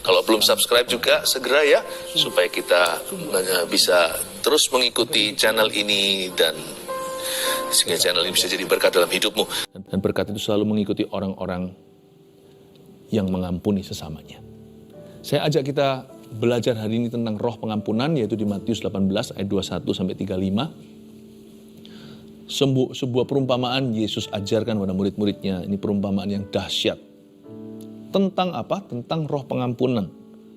Kalau belum subscribe juga segera ya, supaya kita bisa terus mengikuti channel ini dan sehingga channel ini bisa jadi berkat dalam hidupmu. Dan berkat itu selalu mengikuti orang-orang yang mengampuni sesamanya. Saya ajak kita belajar hari ini tentang roh pengampunan, yaitu di Matius 18 ayat 21-35. Sebuah perumpamaan Yesus ajarkan pada murid-muridnya. Ini perumpamaan yang dahsyat. Tentang apa? Tentang roh pengampunan.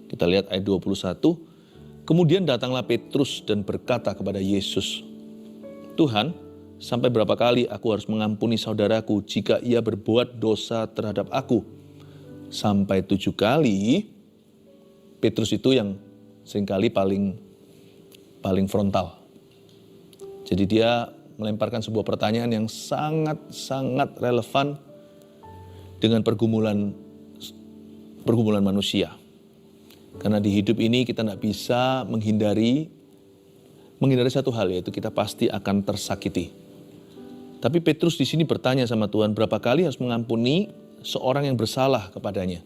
Kita lihat ayat 21. Kemudian datanglah Petrus dan berkata kepada Yesus, Tuhan, sampai berapa kali aku harus mengampuni saudaraku jika ia berbuat dosa terhadap aku? Sampai 7 kali. Petrus itu yang seringkali paling frontal. Jadi dia melemparkan sebuah pertanyaan yang sangat relevan dengan pergumulan manusia. Karena di hidup ini kita tidak bisa menghindari satu hal, yaitu kita pasti akan tersakiti. Tapi Petrus di sini bertanya sama Tuhan, berapa kali harus mengampuni seorang yang bersalah kepadanya?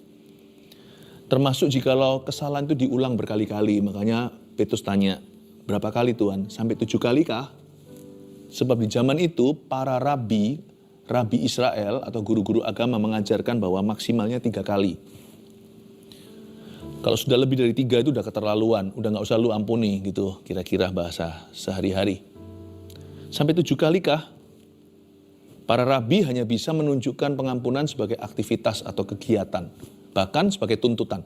Termasuk jikalau kesalahan itu diulang berkali-kali. Makanya Petrus tanya, berapa kali Tuhan? Sampai 7 kali kah? Sebab di zaman itu para rabi Israel atau guru-guru agama mengajarkan bahwa maksimalnya 3 kali. Kalau sudah lebih dari 3 itu udah keterlaluan, udah gak usah lu ampuni gitu, kira-kira bahasa sehari-hari. Sampai 7 kali kah? Para rabi hanya bisa menunjukkan pengampunan sebagai aktivitas atau kegiatan, bahkan sebagai tuntutan.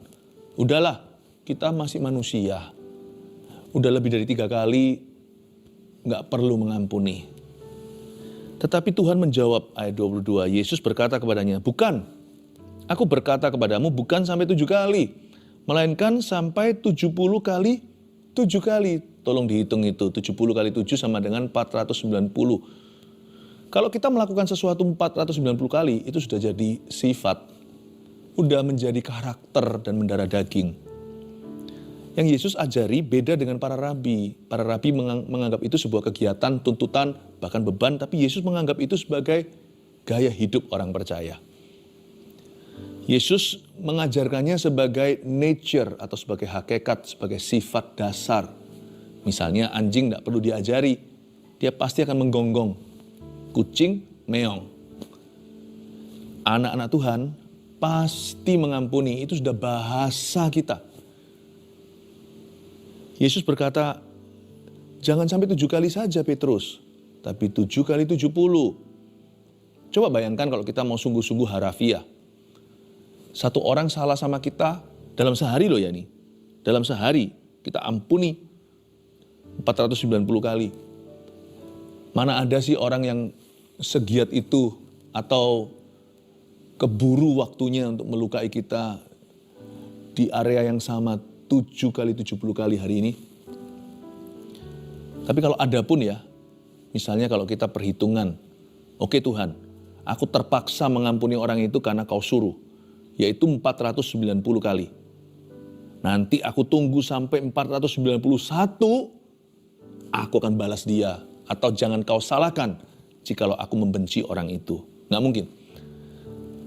Udahlah, kita masih manusia. Udah lebih dari 3 kali, gak perlu mengampuni. Tetapi Tuhan menjawab ayat 22, Yesus berkata kepadanya, bukan, aku berkata kepadamu bukan sampai 7 kali, melainkan sampai 70 kali 7 kali. Tolong dihitung itu, 70 kali 7 sama dengan 490. Kalau kita melakukan sesuatu 490 kali, itu sudah jadi sifat, udah menjadi karakter dan mendarah daging. Yang Yesus ajari beda dengan para rabi. Para rabi menganggap itu sebuah kegiatan, tuntutan, bahkan beban. Tapi Yesus menganggap itu sebagai gaya hidup orang percaya. Yesus mengajarkannya sebagai nature atau sebagai hakikat, sebagai sifat dasar. Misalnya anjing tidak perlu diajari, dia pasti akan menggonggong. Kucing, meong. Anak-anak Tuhan pasti mengampuni, itu sudah bahasa kita. Yesus berkata, jangan sampai 7 kali saja Petrus, tapi 7 kali 70. Coba bayangkan kalau kita mau sungguh-sungguh harafiah. Satu orang salah sama kita dalam sehari loh ya nih. Dalam sehari kita ampuni 490 kali. Mana ada sih orang yang segiat itu atau keburu waktunya untuk melukai kita di area yang sama 7 kali 70 kali hari ini. Tapi kalau ada pun ya, misalnya kalau kita perhitungan, oke Tuhan, aku terpaksa mengampuni orang itu karena kau suruh, yaitu 490 kali. Nanti aku tunggu sampai 491, aku akan balas dia. Atau jangan kau salahkan jikalau aku membenci orang itu. Nggak mungkin.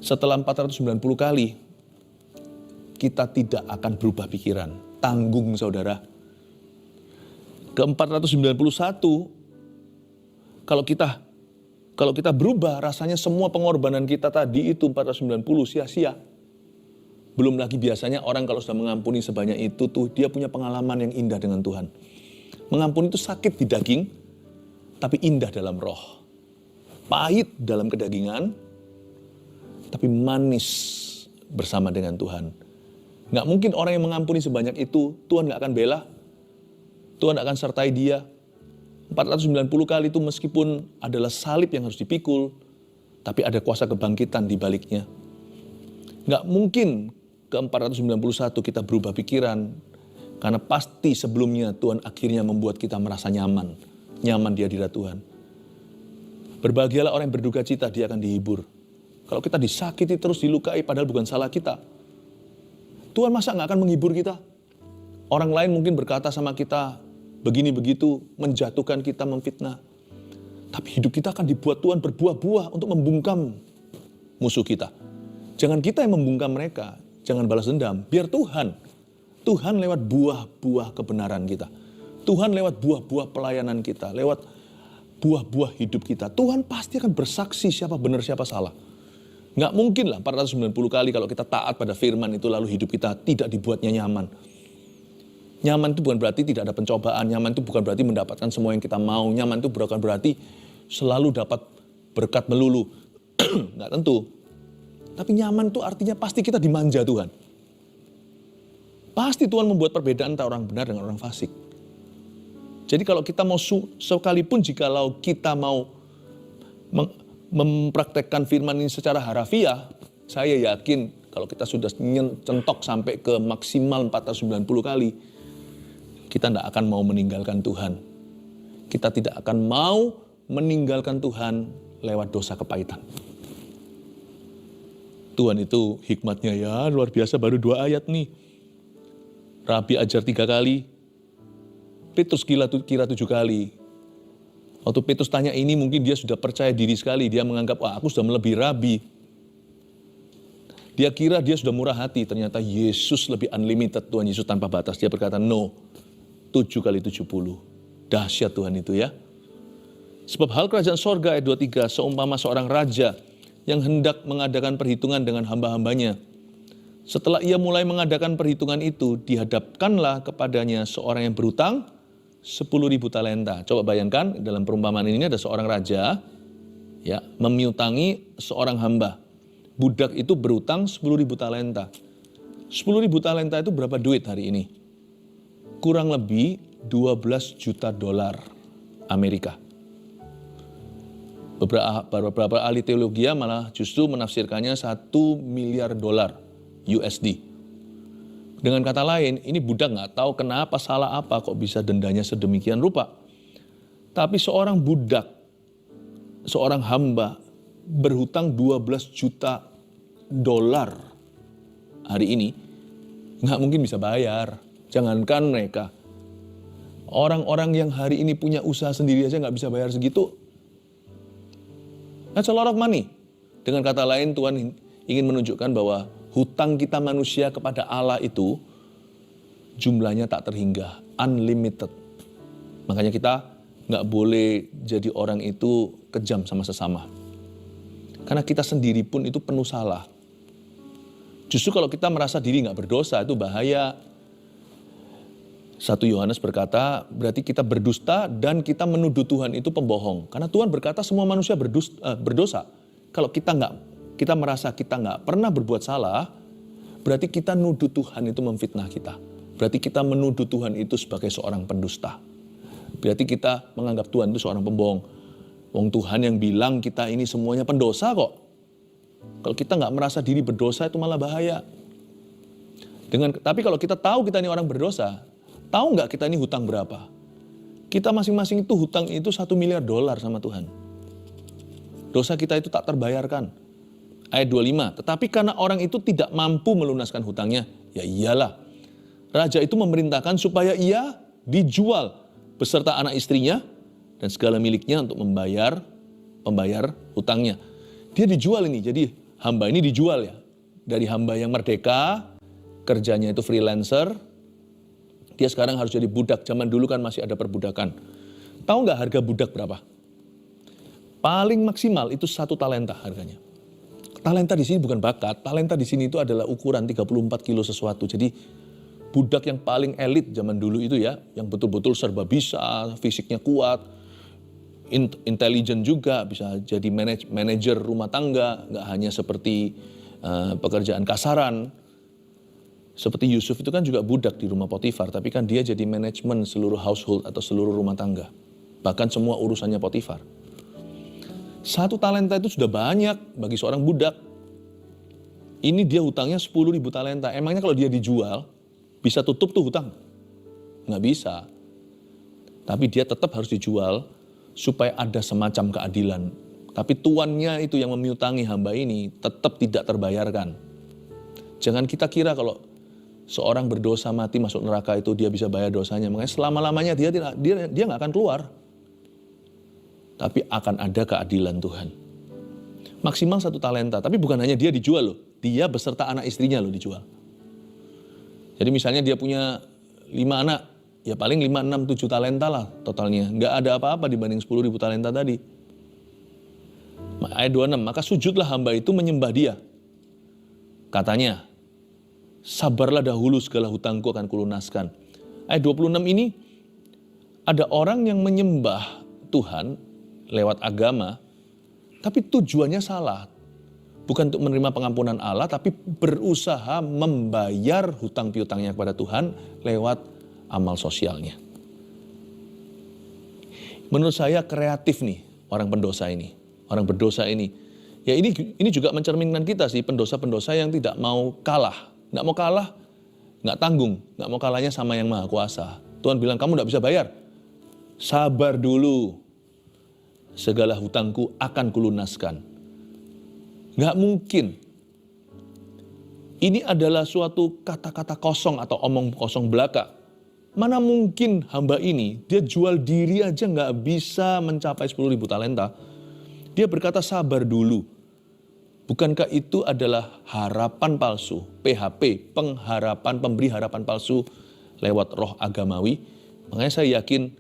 Setelah 490 kali, kita tidak akan berubah pikiran. Tanggung saudara. Ke 491, kalau kita berubah, rasanya semua pengorbanan kita tadi itu 490 sia-sia. Belum lagi biasanya orang kalau sudah mengampuni sebanyak itu tuh, dia punya pengalaman yang indah dengan Tuhan. Mengampuni itu sakit di daging, tapi indah dalam roh. Pahit dalam kedagingan, tapi manis bersama dengan Tuhan. Nggak mungkin orang yang mengampuni sebanyak itu, Tuhan nggak akan bela. Tuhan akan sertai dia. 490 kali itu meskipun adalah salib yang harus dipikul, tapi ada kuasa kebangkitan di baliknya. Nggak mungkin ke 491 kita berubah pikiran, karena pasti sebelumnya Tuhan akhirnya membuat kita merasa nyaman di hadirat Tuhan. Berbahagialah orang yang berduka cita, dia akan dihibur. Kalau kita disakiti terus, dilukai, padahal bukan salah kita, Tuhan masa nggak akan menghibur kita? Orang lain mungkin berkata sama kita, begini begitu, menjatuhkan kita, memfitnah. Tapi hidup kita akan dibuat Tuhan berbuah-buah untuk membungkam musuh kita. Jangan kita yang membungkam mereka. jangan balas dendam. Biar Tuhan lewat buah-buah kebenaran kita. Tuhan lewat buah-buah pelayanan kita, lewat buah-buah hidup kita. Tuhan pasti akan bersaksi siapa benar, siapa salah. Nggak mungkin lah 490 kali kalau kita taat pada firman itu lalu hidup kita tidak dibuatnya nyaman. Nyaman itu bukan berarti tidak ada pencobaan, nyaman itu bukan berarti mendapatkan semua yang kita mau, nyaman itu bukan berarti selalu dapat berkat melulu. Nggak tentu. Tapi nyaman itu artinya pasti kita dimanja Tuhan. Pasti Tuhan membuat perbedaan antara orang benar dengan orang fasik. Jadi kalau kita mau sekalipun jikalau kita mau mempraktekkan firman ini secara harafiah, saya yakin kalau kita sudah centok sampai ke maksimal 490 kali, kita tidak akan mau meninggalkan Tuhan. Kita tidak akan mau meninggalkan Tuhan lewat dosa kepahitan. Tuhan itu hikmatnya ya luar biasa, baru 2 ayat nih. Rabi ajar 3 kali. Petrus kira 7 kali. Waktu Petrus tanya ini mungkin dia sudah percaya diri sekali. Dia menganggap, wah aku sudah melebihi Rabi. Dia kira dia sudah murah hati. Ternyata Yesus lebih unlimited, Tuhan Yesus tanpa batas. Dia berkata, no, 7 kali 70. Dahsyat Tuhan itu ya. Sebab hal kerajaan sorga ayat 23, seumpama seorang raja yang hendak mengadakan perhitungan dengan hamba-hambanya. Setelah ia mulai mengadakan perhitungan itu, dihadapkanlah kepadanya seorang yang berhutang 10.000 talenta. Coba bayangkan dalam perumpamaan ini ada seorang raja ya memiutangi seorang hamba. Budak itu berhutang 10.000 talenta. 10.000 talenta itu berapa duit hari ini? Kurang lebih 12 juta dolar Amerika. Beberapa ahli teologi malah justru menafsirkannya 1 miliar dolar USD. Dengan kata lain, ini budak nggak tahu kenapa salah apa kok bisa dendanya sedemikian rupa. Tapi seorang budak, seorang hamba berhutang 12 juta dolar hari ini, nggak mungkin bisa bayar. Jangankan mereka. Orang-orang yang hari ini punya usaha sendiri aja nggak bisa bayar segitu. That's a lot of money. Dengan kata lain, Tuhan ingin menunjukkan bahwa hutang kita manusia kepada Allah itu jumlahnya tak terhingga, unlimited. Makanya kita nggak boleh jadi orang itu kejam sama sesama. Karena kita sendiri pun itu penuh salah. Justru kalau kita merasa diri nggak berdosa itu bahaya. 1 Yohanes berkata, berarti kita berdusta dan kita menuduh Tuhan itu pembohong. Karena Tuhan berkata semua manusia berdosa. Kalau kita merasa kita nggak pernah berbuat salah, berarti kita nuduh Tuhan itu memfitnah kita. Berarti kita menuduh Tuhan itu sebagai seorang pendusta. Berarti kita menganggap Tuhan itu seorang pembohong. Wong Tuhan yang bilang kita ini semuanya pendosa kok. Kalau kita nggak merasa diri berdosa itu malah bahaya. Tapi kalau kita tahu kita ini orang berdosa, tahu nggak kita ini hutang berapa? Kita masing-masing itu hutang itu 1 miliar dolar sama Tuhan. Dosa kita itu tak terbayarkan. Ayat 25, tetapi karena orang itu tidak mampu melunaskan hutangnya, ya iyalah. Raja itu memerintahkan supaya ia dijual beserta anak istrinya dan segala miliknya untuk membayar hutangnya. Dia dijual ini, jadi hamba ini dijual ya. Dari hamba yang merdeka, kerjanya itu freelancer, dia sekarang harus jadi budak. Zaman dulu kan masih ada perbudakan. Tahu nggak harga budak berapa? Paling maksimal itu 1 talenta harganya. Talenta di sini bukan bakat, talenta di sini itu adalah ukuran 34 kilo sesuatu. Jadi budak yang paling elit zaman dulu itu ya, yang betul-betul serba bisa, fisiknya kuat, intelijen juga, bisa jadi manajer rumah tangga, nggak hanya seperti pekerjaan kasaran. Seperti Yusuf itu kan juga budak di rumah Potifar, tapi kan dia jadi manajemen seluruh household atau seluruh rumah tangga. Bahkan semua urusannya Potifar. 1 talenta itu sudah banyak bagi seorang budak. Ini dia hutangnya 10.000 talenta. Emangnya kalau dia dijual, bisa tutup tuh hutang? Nggak bisa. Tapi dia tetap harus dijual supaya ada semacam keadilan. Tapi tuannya itu yang memiutangi hamba ini tetap tidak terbayarkan. Jangan kita kira kalau seorang berdosa mati masuk neraka itu dia bisa bayar dosanya. Makanya selama-lamanya dia nggak akan keluar. Tapi akan ada keadilan Tuhan. Maksimal 1 talenta. Tapi bukan hanya dia dijual loh. Dia beserta anak istrinya loh dijual. Jadi misalnya dia punya 5 anak, ya paling 5, 6, 7 talenta lah totalnya. Nggak ada apa-apa dibanding 10.000 talenta tadi. Ayat 26, maka sujudlah hamba itu menyembah dia. Katanya, sabarlah dahulu segala hutangku akan kulunaskan. Ayat 26 ini, ada orang yang menyembah Tuhan lewat agama, tapi tujuannya salah. Bukan untuk menerima pengampunan Allah, tapi berusaha membayar hutang piutangnya kepada Tuhan lewat amal sosialnya. Menurut saya kreatif nih orang pendosa ini. Orang berdosa ini. Ya ini juga mencerminkan kita sih, pendosa-pendosa yang tidak mau kalah. Nggak mau kalah, nggak tanggung. Nggak mau kalahnya sama yang maha kuasa. Tuhan bilang, kamu nggak bisa bayar. Sabar dulu. Segala hutangku akan kulunaskan. Nggak mungkin. Ini adalah suatu kata-kata kosong atau omong kosong belaka. Mana mungkin hamba ini, dia jual diri aja nggak bisa mencapai 10.000 talenta. Dia berkata sabar dulu. Bukankah itu adalah harapan palsu, PHP, pengharapan, pemberi harapan palsu lewat roh agamawi. Makanya saya yakin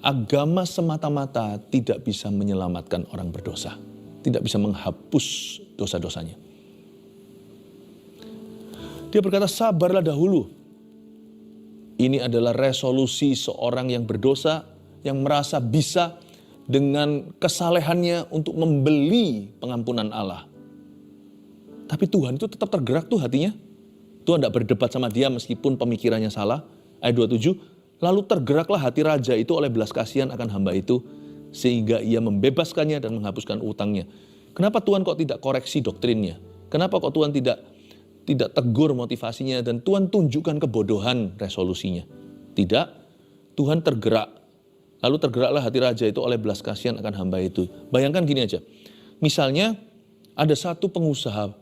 agama semata-mata tidak bisa menyelamatkan orang berdosa. Tidak bisa menghapus dosa-dosanya. Dia berkata sabarlah dahulu. Ini adalah resolusi seorang yang berdosa, yang merasa bisa dengan kesalehannya untuk membeli pengampunan Allah. Tapi Tuhan itu tetap tergerak tuh hatinya. Tuhan tidak berdebat sama dia meskipun pemikirannya salah. Ayat 27, lalu tergeraklah hati raja itu oleh belas kasihan akan hamba itu, sehingga ia membebaskannya dan menghapuskan utangnya. Kenapa Tuhan kok tidak koreksi doktrinnya? Kenapa kok Tuhan tidak tegur motivasinya dan Tuhan tunjukkan kebodohan resolusinya? Tidak, Tuhan tergerak. Lalu tergeraklah hati raja itu oleh belas kasihan akan hamba itu. Bayangkan gini aja, misalnya ada satu pengusaha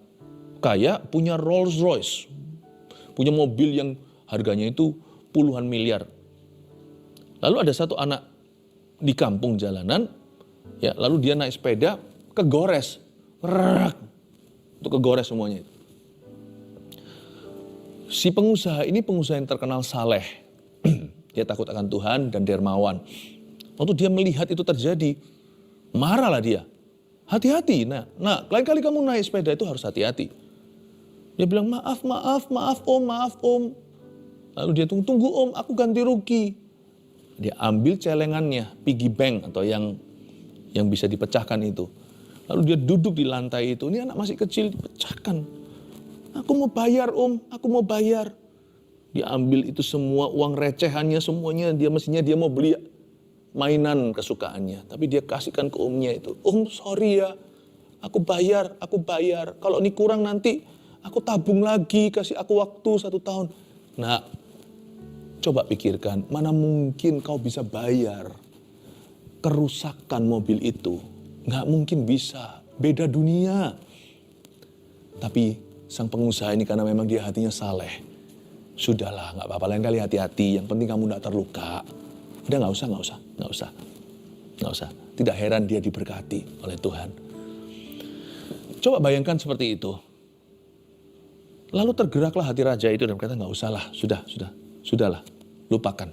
kaya punya Rolls Royce, punya mobil yang harganya itu puluhan miliar. Lalu ada satu anak di kampung jalanan, ya lalu dia naik sepeda, kegores, untuk kegores semuanya. Si pengusaha ini pengusaha yang terkenal saleh. Dia takut akan Tuhan dan dermawan. Waktu dia melihat itu terjadi, marahlah dia. Hati-hati, nah, lain kali kamu naik sepeda itu harus hati-hati. Dia bilang, maaf om. Lalu dia tunggu om, aku ganti rugi. Dia ambil celengannya, piggy bank atau yang bisa dipecahkan itu. Lalu dia duduk di lantai itu, ini anak masih kecil dipecahkan. Aku mau bayar om, aku mau bayar. Dia ambil itu semua uang recehannya semuanya, mestinya dia mau beli mainan kesukaannya. Tapi dia kasihkan ke omnya itu, om sorry ya, aku bayar. Kalau ini kurang nanti aku tabung lagi, kasih aku waktu 1 tahun. Nah, coba pikirkan, mana mungkin kau bisa bayar kerusakan mobil itu? Nggak mungkin bisa, beda dunia. Tapi sang pengusaha ini karena memang dia hatinya saleh. Sudahlah, nggak apa-apa, lain kali hati-hati, yang penting kamu nggak terluka. Udah nggak usah. Tidak heran dia diberkati oleh Tuhan. Coba bayangkan seperti itu. Lalu tergeraklah hati raja itu dan berkata, nggak usahlah, sudahlah, lupakan.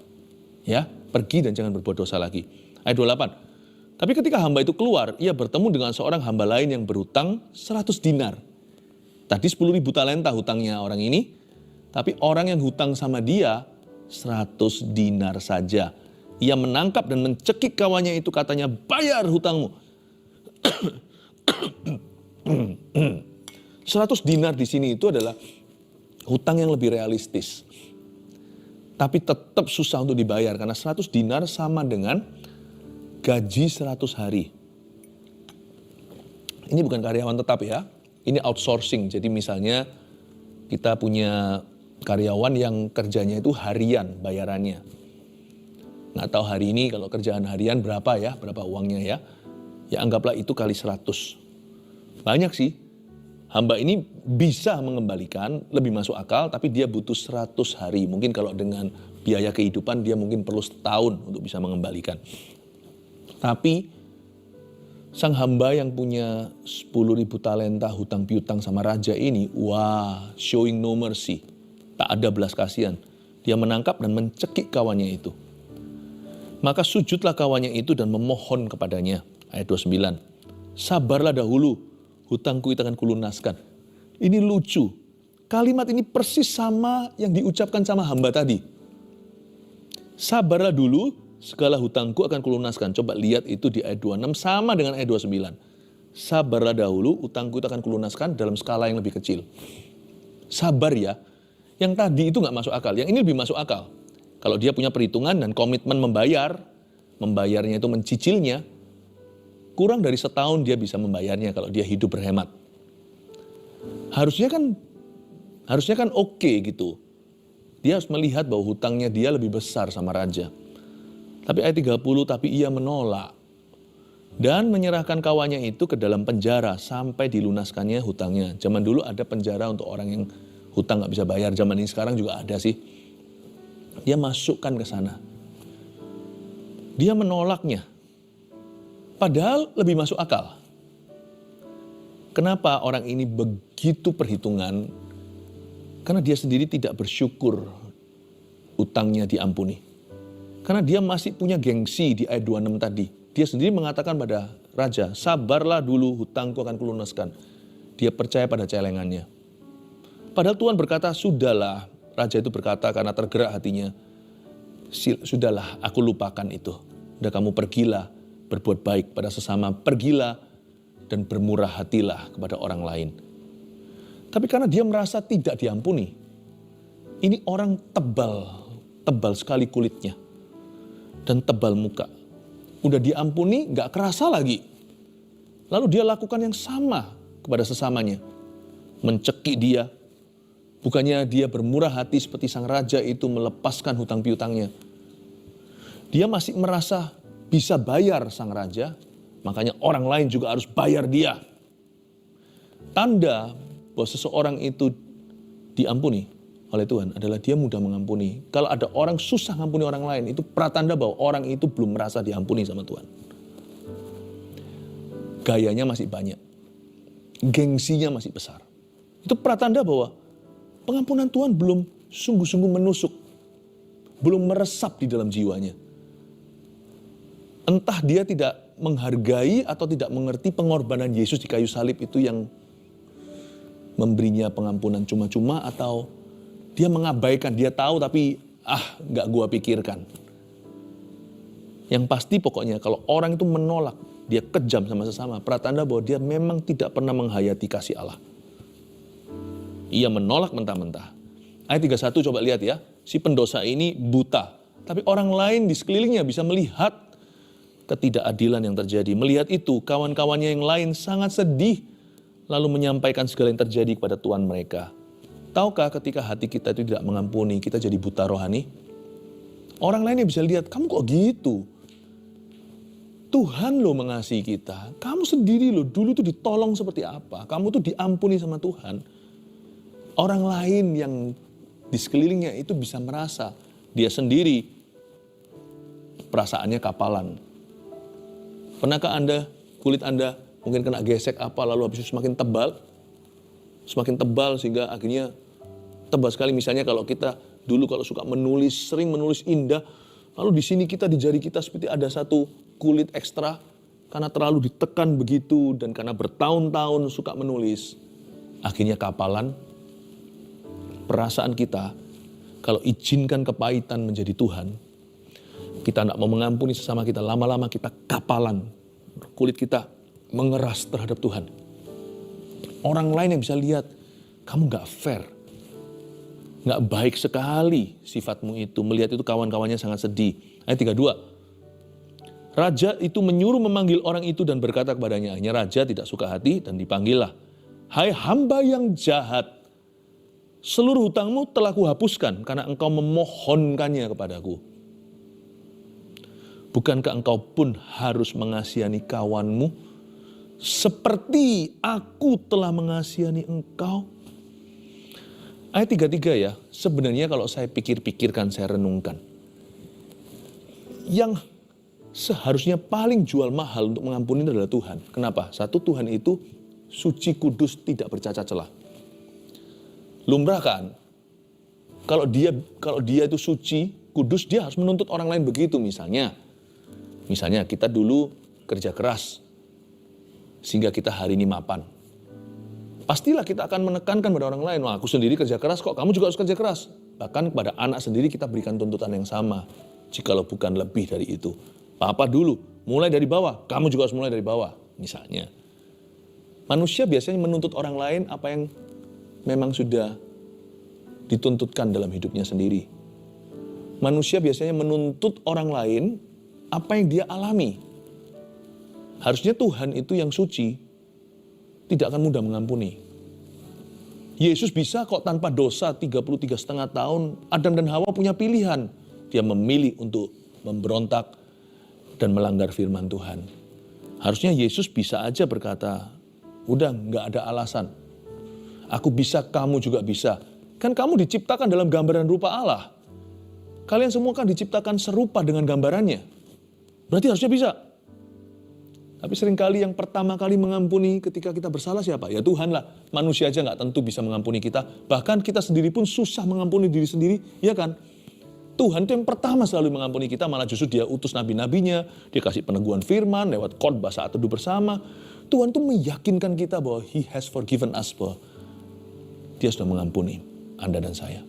Ya, pergi dan jangan berbuat dosa lagi. Ayat 28. Tapi ketika hamba itu keluar, ia bertemu dengan seorang hamba lain yang berhutang 100 dinar. Tadi 10.000 talenta hutangnya orang ini, tapi orang yang hutang sama dia 100 dinar saja. Ia menangkap dan mencekik kawannya itu, katanya, bayar hutangmu. 100 dinar di sini itu adalah hutang yang lebih realistis. Tapi tetap susah untuk dibayar karena 100 dinar sama dengan gaji 100 hari. Ini bukan karyawan tetap ya, ini outsourcing. Jadi misalnya kita punya karyawan yang kerjanya itu harian bayarannya. Nggak tahu hari ini kalau kerjaan harian berapa ya, berapa uangnya ya. Ya anggaplah itu kali 100. Banyak sih. Hamba ini bisa mengembalikan, lebih masuk akal, tapi dia butuh 100 hari. Mungkin kalau dengan biaya kehidupan dia mungkin perlu setahun untuk bisa mengembalikan. Tapi sang hamba yang punya 10.000 talenta hutang piutang sama raja ini, wah, showing no mercy. Tak ada belas kasihan. Dia menangkap dan mencekik kawannya itu. Maka sujudlah kawannya itu dan memohon kepadanya. Ayat 29. Sabarlah dahulu, hutangku itu akan kulunaskan. Ini lucu. Kalimat ini persis sama yang diucapkan sama hamba tadi. Sabarlah dulu, segala hutangku akan kulunaskan. Coba lihat itu di ayat 26 sama dengan ayat 29. Sabarlah dahulu, hutangku itu akan kulunaskan dalam skala yang lebih kecil. Sabar ya. Yang tadi itu nggak masuk akal, yang ini lebih masuk akal. Kalau dia punya perhitungan dan komitmen membayarnya itu mencicilnya, kurang dari setahun dia bisa membayarnya kalau dia hidup berhemat. Harusnya kan oke gitu. Dia harus melihat bahwa hutangnya dia lebih besar sama raja. Tapi ayat 30, tapi ia menolak. Dan menyerahkan kawannya itu ke dalam penjara sampai dilunaskannya hutangnya. Zaman dulu ada penjara untuk orang yang hutang gak bisa bayar. Zaman ini sekarang juga ada sih. Dia masukkan ke sana. Dia menolaknya. Padahal lebih masuk akal. Kenapa orang ini begitu perhitungan? Karena dia sendiri tidak bersyukur utangnya diampuni. Karena dia masih punya gengsi di ayat 26 tadi. Dia sendiri mengatakan pada raja, sabarlah dulu hutangku akan kulunaskan. Dia percaya pada celengannya. Padahal Tuhan berkata, sudahlah. Raja itu berkata karena tergerak hatinya, sudahlah aku lupakan itu. Udah kamu pergilah, berbuat baik pada sesama. Pergilah dan bermurah hatilah kepada orang lain. Tapi karena dia merasa tidak diampuni. Ini orang tebal sekali kulitnya. Dan tebal muka. Udah diampuni, gak kerasa lagi. Lalu dia lakukan yang sama kepada sesamanya. Mencekik dia. Bukannya dia bermurah hati seperti sang raja itu melepaskan hutang piutangnya. Dia masih merasa bisa bayar sang raja. Makanya orang lain juga harus bayar dia. Tanda bahwa seseorang itu diampuni oleh Tuhan adalah dia mudah mengampuni. Kalau ada orang susah mengampuni orang lain, itu pratanda bahwa orang itu belum merasa diampuni sama Tuhan. Gayanya masih banyak. Gengsinya masih besar. Itu pratanda bahwa pengampunan Tuhan belum sungguh-sungguh menusuk. Belum meresap di dalam jiwanya. Entah dia tidak menghargai atau tidak mengerti pengorbanan Yesus di kayu salib itu yang memberinya pengampunan cuma-cuma, atau dia mengabaikan, dia tahu tapi gak gua pikirkan. Yang pasti pokoknya kalau orang itu menolak, dia kejam sama sesama, pratanda bahwa dia memang tidak pernah menghayati kasih Allah. Ia menolak mentah-mentah. Ayat 31 coba lihat ya, si pendosa ini buta. Tapi orang lain di sekelilingnya bisa melihat ketidakadilan yang terjadi. Melihat itu, kawan-kawannya yang lain sangat sedih, lalu menyampaikan segala yang terjadi kepada Tuhan mereka. Tahukah ketika hati kita itu tidak mengampuni, kita jadi buta rohani? Orang lain yang bisa lihat, kamu kok gitu? Tuhan loh mengasihi kita. Kamu sendiri loh, dulu tuh ditolong seperti apa. Kamu tuh diampuni sama Tuhan. Orang lain yang di sekelilingnya itu bisa merasa, dia sendiri perasaannya kapalan. Pernahkah Anda, kulit Anda mungkin kena gesek apa, lalu habis itu semakin tebal sehingga akhirnya tebal sekali. Misalnya kalau kita dulu kalau suka menulis, sering menulis indah, lalu di sini kita, di jari kita seperti ada satu kulit ekstra karena terlalu ditekan begitu dan karena bertahun-tahun suka menulis, akhirnya kapalan. Perasaan kita kalau izinkan kepahitan menjadi Tuhan, kita tidak mau mengampuni sesama kita, lama-lama kita kapalan, kulit kita mengeras terhadap Tuhan. Orang lain yang bisa lihat, kamu gak fair, gak baik sekali sifatmu itu. Melihat itu kawan-kawannya sangat sedih. Ayat 32. Raja itu menyuruh memanggil orang itu dan berkata kepadanya. Hanya raja tidak suka hati dan dipanggillah. Hai hamba yang jahat, seluruh hutangmu telah kuhapuskan karena engkau memohonkannya kepadaku. Bukankah engkau pun harus mengasihani kawanmu seperti aku telah mengasihani engkau? Ayat 33 ya, sebenarnya kalau saya pikir-pikirkan, saya renungkan. Yang seharusnya paling jual mahal untuk mengampuni adalah Tuhan. Kenapa? Satu, Tuhan itu suci, kudus, tidak bercacat celah. Lumrah kan? Kalau dia itu suci, kudus, dia harus menuntut orang lain begitu. Misalnya kita dulu kerja keras sehingga kita hari ini mapan. Pastilah kita akan menekankan pada orang lain, wah aku sendiri kerja keras kok, kamu juga harus kerja keras. Bahkan kepada anak sendiri kita berikan tuntutan yang sama, jikalau bukan lebih dari itu. Papa dulu, mulai dari bawah, kamu juga harus mulai dari bawah, misalnya. Manusia biasanya menuntut orang lain apa yang memang sudah dituntutkan dalam hidupnya sendiri. Manusia biasanya menuntut orang lain apa yang dia alami. Harusnya Tuhan itu yang suci, tidak akan mudah mengampuni. Yesus bisa kok tanpa dosa 33,5 tahun. Adam dan Hawa punya pilihan. Dia memilih untuk memberontak dan melanggar firman Tuhan. Harusnya Yesus bisa aja berkata, udah gak ada alasan. Aku bisa, kamu juga bisa. Kan kamu diciptakan dalam gambaran rupa Allah. Kalian semua kan diciptakan serupa dengan gambarannya. Berarti harusnya bisa. Tapi seringkali yang pertama kali mengampuni ketika kita bersalah siapa? Ya Tuhan lah. Manusia aja gak tentu bisa mengampuni kita. Bahkan kita sendiri pun susah mengampuni diri sendiri. Ya kan? Tuhan itu yang pertama selalu mengampuni kita. Malah justru dia utus nabi-nabinya. Dia kasih peneguhan firman lewat khotbah saat teduh bersama. Tuhan tuh meyakinkan kita bahwa He has forgiven us. Bahwa Dia sudah mengampuni Anda dan saya.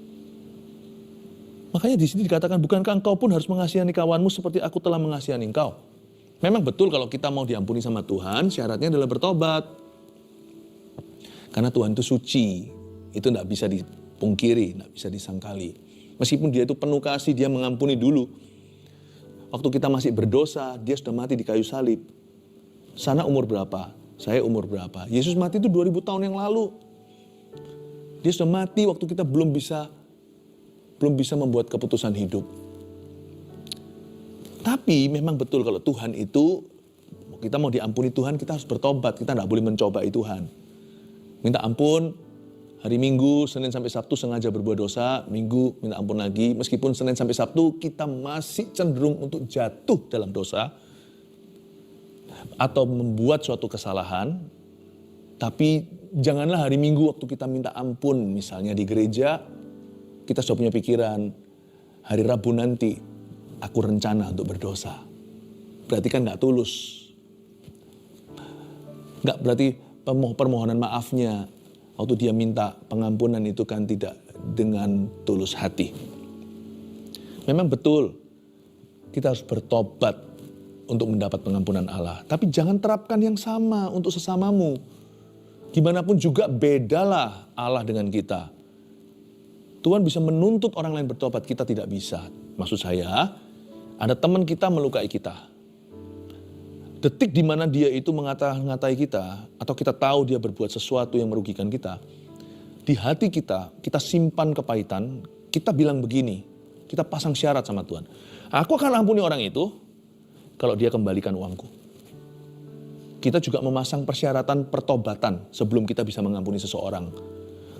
Makanya di sini dikatakan, bukankah engkau pun harus mengasihani kawanmu seperti aku telah mengasihani engkau. Memang betul kalau kita mau diampuni sama Tuhan, syaratnya adalah bertobat. Karena Tuhan itu suci, itu tidak bisa dipungkiri, tidak bisa disangkali. Meskipun dia itu penuh kasih, dia mengampuni dulu. Waktu kita masih berdosa, dia sudah mati di kayu salib. Sana umur berapa? Saya umur berapa? Yesus mati itu 2000 tahun yang lalu. Dia sudah mati waktu kita belum bisa membuat keputusan hidup. Tapi memang betul kalau Tuhan itu, kita mau diampuni Tuhan, kita harus bertobat. Kita tidak boleh mencobai Tuhan. Minta ampun, hari Minggu, Senin sampai Sabtu sengaja berbuat dosa, Minggu minta ampun lagi. Meskipun Senin sampai Sabtu kita masih cenderung untuk jatuh dalam dosa, atau membuat suatu kesalahan, tapi janganlah hari Minggu waktu kita minta ampun, misalnya di gereja, kita sudah punya pikiran, hari Rabu nanti, aku rencana untuk berdosa. Berarti kan gak tulus. Gak berarti permohonan maafnya waktu dia minta pengampunan itu kan tidak dengan tulus hati. Memang betul kita harus bertobat untuk mendapat pengampunan Allah. Tapi jangan terapkan yang sama untuk sesamamu. Gimana pun juga bedalah Allah dengan kita. Tuhan bisa menuntut orang lain bertobat, kita tidak bisa. Maksud saya, ada teman kita melukai kita. Detik di mana dia itu ngatai kita, atau kita tahu dia berbuat sesuatu yang merugikan kita, di hati kita, kita simpan kepahitan, kita bilang begini, kita pasang syarat sama Tuhan. Aku akan ampuni orang itu, kalau dia kembalikan uangku. Kita juga memasang persyaratan pertobatan sebelum kita bisa mengampuni seseorang.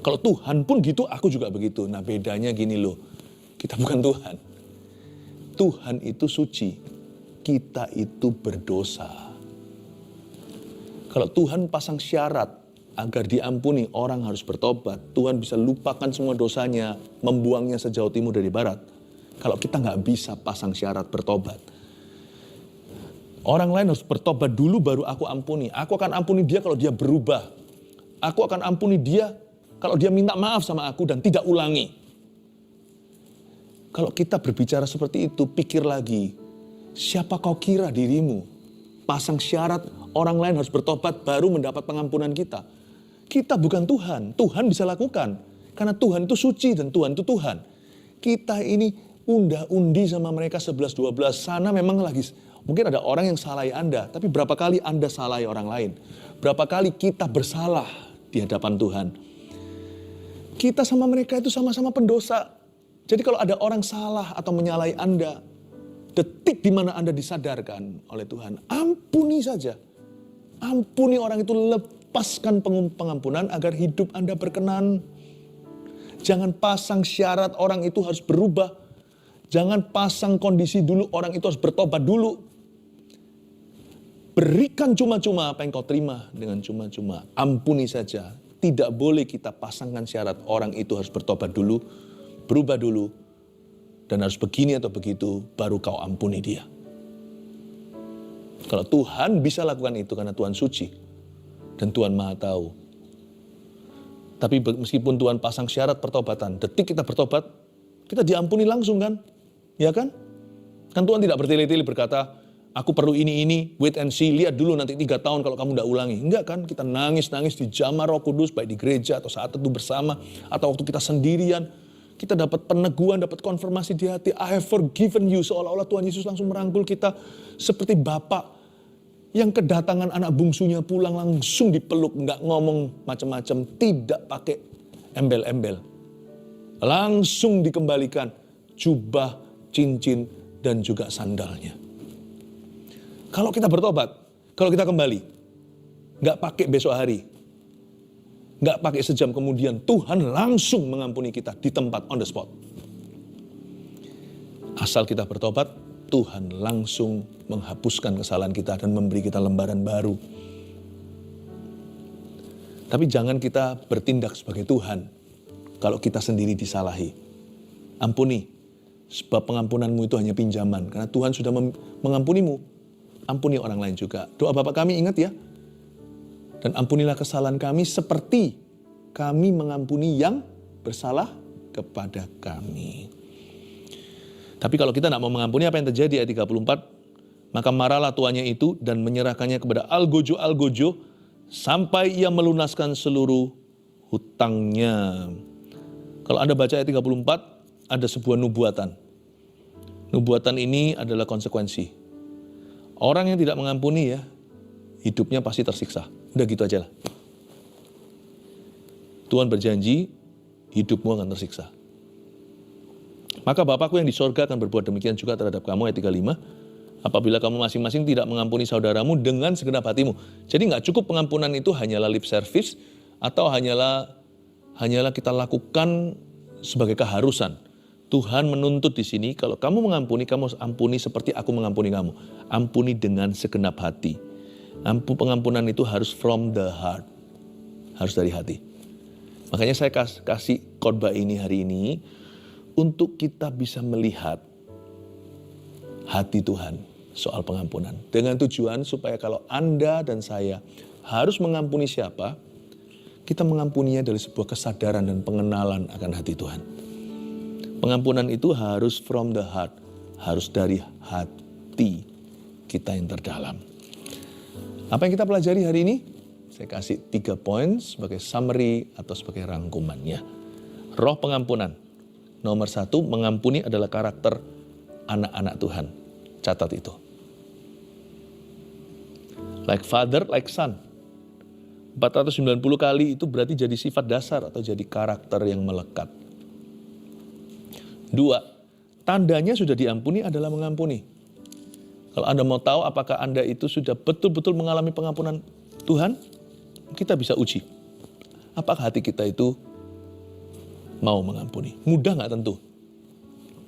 Kalau Tuhan pun gitu, aku juga begitu. Nah bedanya gini loh, kita bukan Tuhan. Tuhan itu suci, kita itu berdosa. Kalau Tuhan pasang syarat agar diampuni, orang harus bertobat. Tuhan bisa lupakan semua dosanya, membuangnya sejauh timur dari barat. Kalau kita nggak bisa pasang syarat bertobat. Orang lain harus bertobat dulu baru aku ampuni. Aku akan ampuni dia kalau dia berubah. Aku akan ampuni dia kalau dia minta maaf sama aku dan tidak ulangi. Kalau kita berbicara seperti itu, pikir lagi. Siapa kau kira dirimu? Pasang syarat orang lain harus bertobat baru mendapat pengampunan kita. Kita bukan Tuhan. Tuhan bisa lakukan. Karena Tuhan itu suci dan Tuhan itu Tuhan. Kita ini unda-undi sama mereka 11-12. Sana memang lagi, mungkin ada orang yang salahi Anda. Tapi berapa kali Anda salahi orang lain? Berapa kali kita bersalah di hadapan Tuhan? Kita sama mereka itu sama-sama pendosa. Jadi kalau ada orang salah atau menyalahi Anda, detik di mana Anda disadarkan oleh Tuhan, ampuni saja. Ampuni orang itu, lepaskan pengampunan agar hidup Anda berkenan. Jangan pasang syarat orang itu harus berubah. Jangan pasang kondisi dulu orang itu harus bertobat dulu. Berikan cuma-cuma apa yang kau terima dengan cuma-cuma. Ampuni saja. Tidak boleh kita pasangkan syarat orang itu harus bertobat dulu, berubah dulu, dan harus begini atau begitu, baru kau ampuni dia. Kalau Tuhan bisa lakukan itu karena Tuhan suci, dan Tuhan Maha Tahu. Tapi meskipun Tuhan pasang syarat pertobatan, detik kita bertobat, kita diampuni langsung kan? Ya kan? Kan Tuhan tidak bertele-tele berkata, aku perlu ini, wait and see, lihat dulu nanti 3 tahun kalau kamu tidak ulangi. Enggak kan? Kita nangis-nangis di jamah Roh Kudus, baik di gereja atau saat itu bersama, atau waktu kita sendirian. Kita dapat peneguhan, dapat konfirmasi di hati, I have forgiven you. Seolah-olah Tuhan Yesus langsung merangkul kita seperti Bapak yang kedatangan anak bungsunya pulang langsung dipeluk, nggak ngomong macam-macam, tidak pakai embel-embel. Langsung dikembalikan jubah, cincin, dan juga sandalnya. Kalau kita bertobat, kalau kita kembali, nggak pakai besok hari, nggak pakai sejam kemudian, Tuhan langsung mengampuni kita di tempat, on the spot. Asal kita bertobat, Tuhan langsung menghapuskan kesalahan kita dan memberi kita lembaran baru. Tapi jangan kita bertindak sebagai Tuhan kalau kita sendiri disalahi. Ampuni, sebab pengampunanmu itu hanya pinjaman. Karena Tuhan sudah mengampunimu, ampuni orang lain juga. Doa Bapa kami, ingat ya. Dan ampunilah kesalahan kami seperti kami mengampuni yang bersalah kepada kami. Tapi kalau kita tidak mau mengampuni, apa yang terjadi ayat 34? Maka marahlah tuannya itu dan menyerahkannya kepada algojo-algojo sampai ia melunaskan seluruh hutangnya. Kalau Anda baca ayat 34, ada sebuah nubuatan. Nubuatan ini adalah konsekuensi. Orang yang tidak mengampuni ya, hidupnya pasti tersiksa. Udah gitu aja lah. Tuhan berjanji, hidupmu akan tersiksa. Maka Bapakku yang di sorga akan berbuat demikian juga terhadap kamu, ayat 35. Apabila kamu masing-masing tidak mengampuni saudaramu dengan segenap hatimu. Jadi nggak cukup pengampunan itu hanyalah lip service, atau hanyalah kita lakukan sebagai keharusan. Tuhan menuntut di sini, kalau kamu mengampuni, kamu ampuni seperti aku mengampuni kamu. Ampuni dengan segenap hati. Pengampunan itu harus from the heart. Harus dari hati. Makanya saya kasih khotbah ini hari ini, untuk kita bisa melihat hati Tuhan soal pengampunan. Dengan tujuan supaya kalau Anda dan saya harus mengampuni siapa, kita mengampuninya dari sebuah kesadaran dan pengenalan akan hati Tuhan. Pengampunan itu harus from the heart, harus dari hati kita yang terdalam. Apa yang kita pelajari hari ini? Saya kasih 3 poin sebagai summary atau sebagai rangkumannya. Roh pengampunan. Nomor 1, mengampuni adalah karakter anak-anak Tuhan. Catat itu. Like father, like son. 490 kali itu berarti jadi sifat dasar atau jadi karakter yang melekat. 2, tandanya sudah diampuni adalah mengampuni. Kalau Anda mau tahu apakah Anda itu sudah betul-betul mengalami pengampunan Tuhan, kita bisa uji. Apakah hati kita itu mau mengampuni? Mudah nggak? Tentu.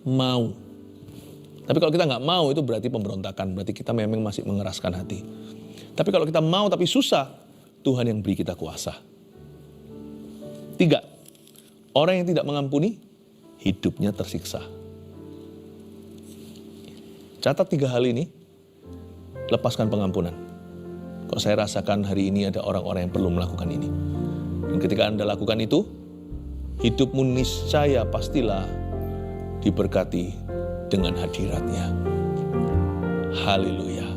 Mau. Tapi kalau kita nggak mau, itu berarti pemberontakan. Berarti kita memang masih mengeraskan hati. Tapi kalau kita mau tapi susah, Tuhan yang beri kita kuasa. 3, orang yang tidak mengampuni, hidupnya tersiksa. Catat 3 hal ini, lepaskan pengampunan. Kok saya rasakan hari ini ada orang-orang yang perlu melakukan ini. Dan ketika Anda lakukan itu, hidupmu niscaya pastilah diberkati dengan hadirat-Nya. Haleluya.